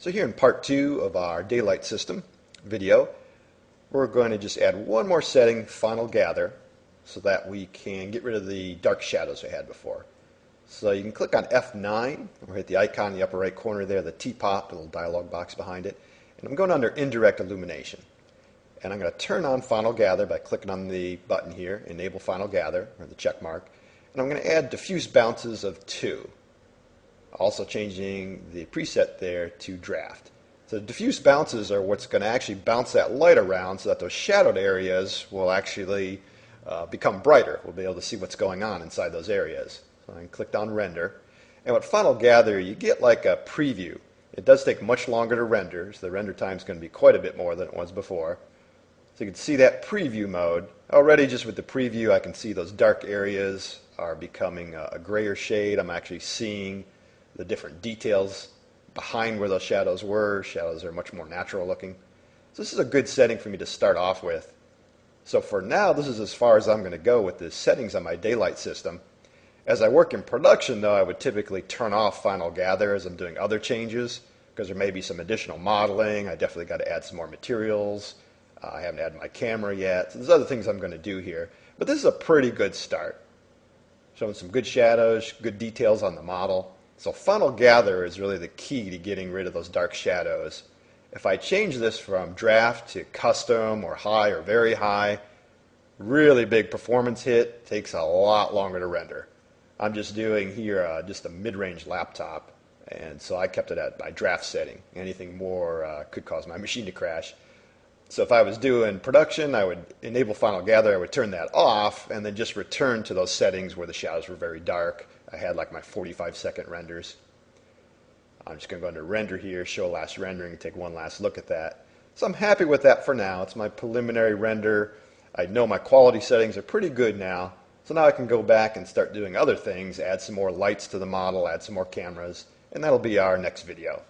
So here in part 2 of our daylight system video, we're going to just add one more setting, final gather, so that we can get rid of the dark shadows we had before. So you can click on F9 or hit the icon in the upper right corner there, the teapot, the little dialog box behind it. And I'm going under indirect illumination. And I'm going to turn on final gather by clicking on the button here, enable final gather, or the check mark. And I'm going to add diffuse bounces of 2. Also changing the preset there to draft. So the diffuse bounces are what's going to actually bounce that light around so that those shadowed areas will actually become brighter. We'll be able to see what's going on inside those areas. So I clicked on render. And with final gather, you get like a preview. It does take much longer to render, so the render time is going to be quite a bit more than it was before. So you can see that preview mode. Already just with the preview, I can see those dark areas are becoming a grayer shade. I'm actually seeing the different details behind where those shadows were. Shadows are much more natural looking. So this is a good setting for me to start off with. So for now, this is as far as I'm going to go with the settings on my daylight system. As I work in production, though, I would typically turn off final gather as I'm doing other changes, because there may be some additional modeling. I definitely got to add some more materials. I haven't added my camera yet. So there's other things I'm going to do here. But this is a pretty good start. Showing some good shadows, good details on the model. So final gather is really the key to getting rid of those dark shadows. If I change this from draft to custom or high or very high, really big performance hit, takes a lot longer to render. I'm just doing here just a mid-range laptop, and so I kept it at my draft setting. Anything more could cause my machine to crash. So if I was doing production, I would enable final gather, I would turn that off, and then just return to those settings where the shadows were very dark. I had like my 45-second renders. I'm just going to go under render here, show last rendering, and take one last look at that. So I'm happy with that for now. It's my preliminary render. I know my quality settings are pretty good now. So now I can go back and start doing other things, add some more lights to the model, add some more cameras, and that'll be our next video.